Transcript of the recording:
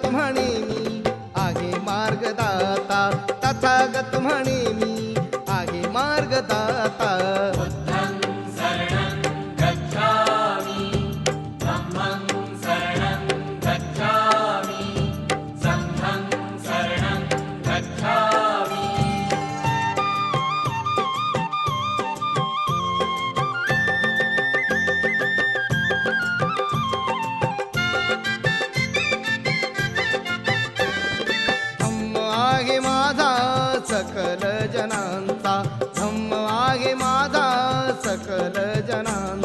तथागत म्हणे मी आहे मार्गदाता, तथागत म्हणे मी आहे मार्गदाता. बुद्धं शरणं गच्छामि, धम्मं शरणं गच्छामि, संघं शरणं गच्छामि. धम्म आहे माझा सकल जनांचा, धम्म आहे माझा सकल जनांचा.